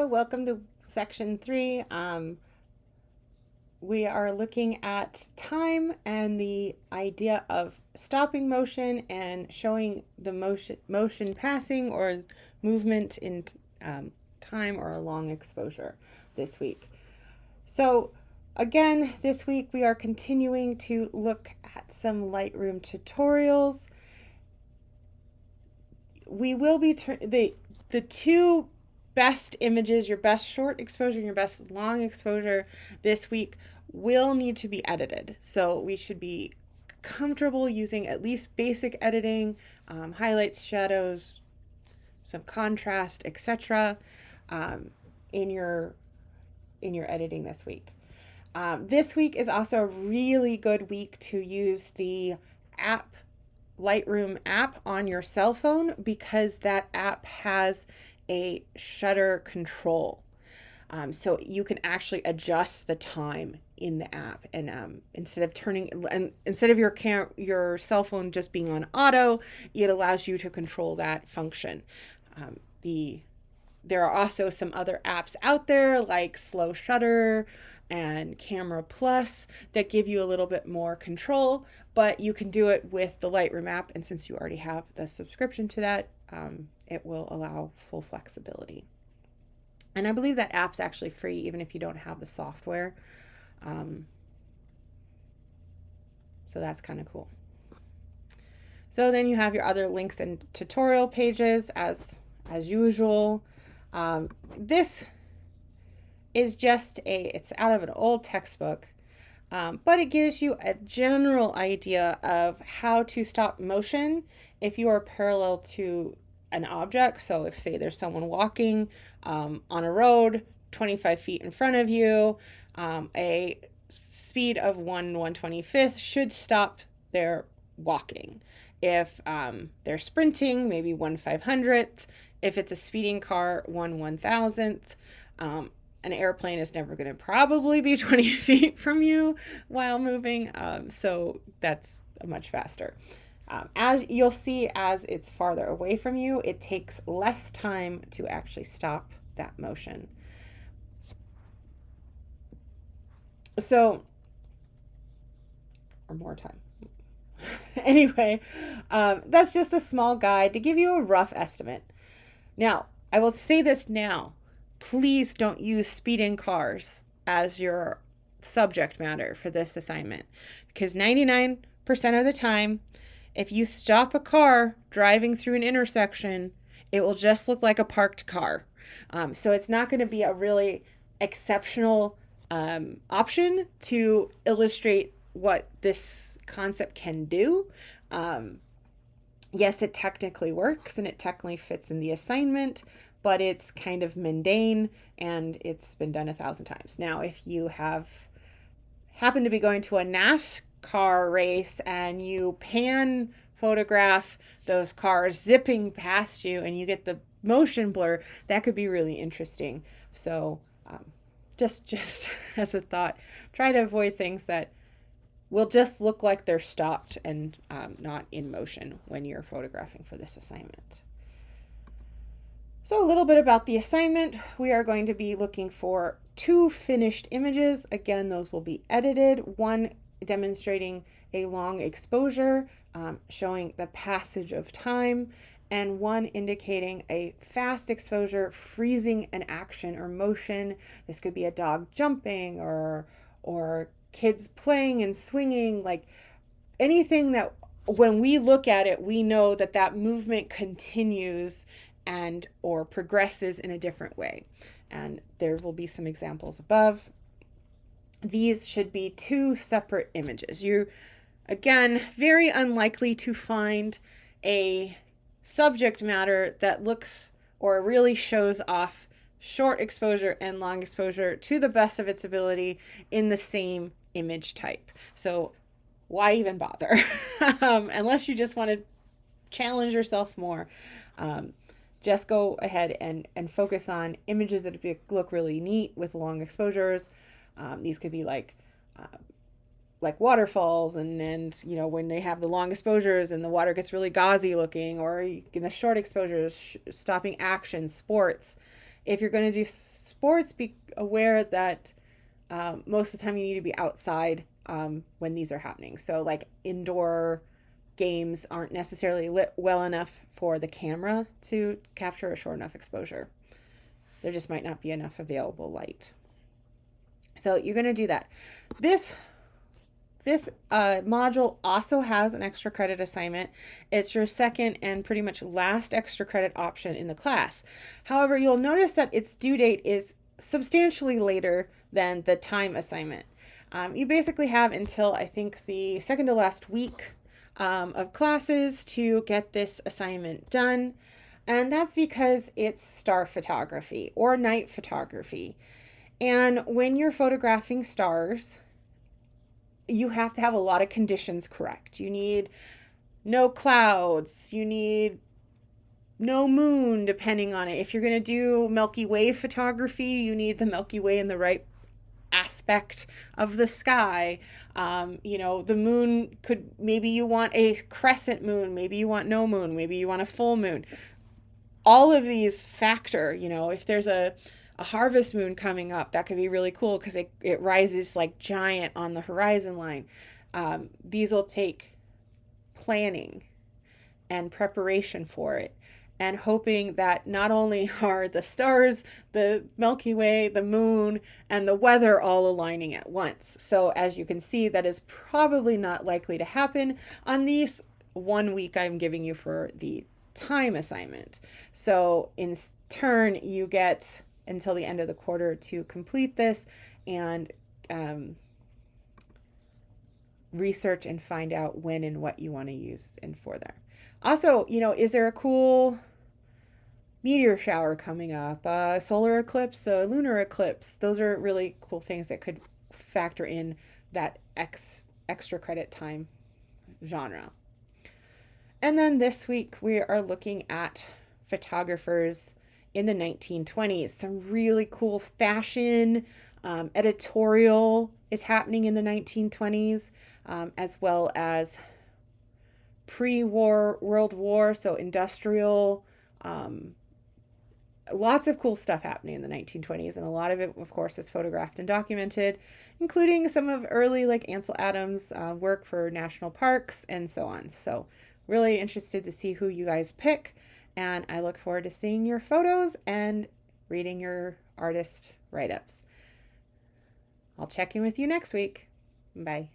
welcome to section 3. We are looking at time and the idea of stopping motion and showing the motion passing or movement in time or a long exposure this week. So again, this week we are continuing to look at some Lightroom tutorials. We will be the two best images, your best short exposure and your best long exposure this week will need to be edited. So we should be comfortable using at least basic editing, highlights, shadows, some contrast, etc. In your editing this week. This week is also a really good week to use the Lightroom app on your cell phone, because that app has a shutter control. So you can actually adjust the time in the app, and instead of your cell phone just being on auto, it allows you to control that function. There are also some other apps out there like Slow Shutter and Camera Plus that give you a little bit more control, but you can do it with the Lightroom app, and since you already have the subscription to that, it will allow full flexibility. And I believe that app's actually free even if you don't have the software. So that's kind of cool. So then you have your other links and tutorial pages as usual. This is just it's out of an old textbook, but it gives you a general idea of how to stop motion if you are parallel to an object. So if, say, there's someone walking on a road 25 feet in front of you, a speed of 1/125th should stop their walking. If they're sprinting, maybe 1/500th. If it's a speeding car, 1/1000th. An airplane is never going to probably be 20 feet from you while moving, so that's much faster. As you'll see, as it's farther away from you, it takes less time to actually stop that motion. So, or more time. Anyway, that's just a small guide to give you a rough estimate. Now, I will say this now. Please don't use speeding cars as your subject matter for this assignment, because 99% of the time, if you stop a car driving through an intersection, it will just look like a parked car. So it's not going to be a really exceptional option to illustrate what this concept can do. Yes, it technically works and it technically fits in the assignment, but it's kind of mundane and it's been done 1,000 times. Now, if you happen to be going to a NASCAR race and you pan photograph those cars zipping past you and you get the motion blur, that could be really interesting. So just as a thought, try to avoid things that will just look like they're stopped and not in motion when you're photographing for this assignment. So a little bit about the assignment. We are going to be looking for 2 finished images. Again, those will be edited. One demonstrating a long exposure, showing the passage of time, and one indicating a fast exposure, freezing an action or motion. This could be a dog jumping or kids playing and swinging, like anything that when we look at it, we know that movement continues and or progresses in a different way. And there will be some examples above. These should be 2 separate images. You're, again, very unlikely to find a subject matter that looks or really shows off short exposure and long exposure to the best of its ability in the same image type. So why even bother? Unless you just want to challenge yourself more. Just go ahead and focus on images that look really neat with long exposures. These could be like waterfalls, and when they have the long exposures and the water gets really gauzy looking, or in the short exposures, stopping action, sports. if you're going to do sports, be aware that most of the time you need to be outside when these are happening. So like indoor games aren't necessarily lit well enough for the camera to capture a short enough exposure. There just might not be enough available light. So you're going to do that. This module also has an extra credit assignment. It's your second and pretty much last extra credit option in the class. However, you'll notice that its due date is substantially later than the time assignment. You basically have until I think the second to last week of classes to get this assignment done. And that's because it's star photography or night photography. And when you're photographing stars, you have to have a lot of conditions correct. You need no clouds, you need no moon, depending on it. If you're going to do Milky Way photography, you need the Milky Way in the right aspect of the sky. The moon could, maybe you want a crescent moon, maybe you want no moon, maybe you want a full moon. All of these factor, if there's a harvest moon coming up, that could be really cool because it rises like giant on the horizon line. These will take planning and preparation for it, and hoping that not only are the stars, the Milky Way, the moon, and the weather all aligning at once. So as you can see, that is probably not likely to happen on these 1 week I'm giving you for the time assignment. So in turn, you get until the end of the quarter to complete this and research and find out when and what you want to use and for there. Also, is there a cool meteor shower coming up, solar eclipse, lunar eclipse? Those are really cool things that could factor in that extra credit time genre. And then this week we are looking at photographers in the 1920s. Some really cool fashion, editorial is happening in the 1920s, as well as pre-war World War, so industrial. Lots of cool stuff happening in the 1920s, and a lot of it, of course, is photographed and documented, including some of early, like Ansel Adams' work for national parks and so on. So really interested to see who you guys pick, and I look forward to seeing your photos and reading your artist write-ups. I'll check in with you next week. Bye.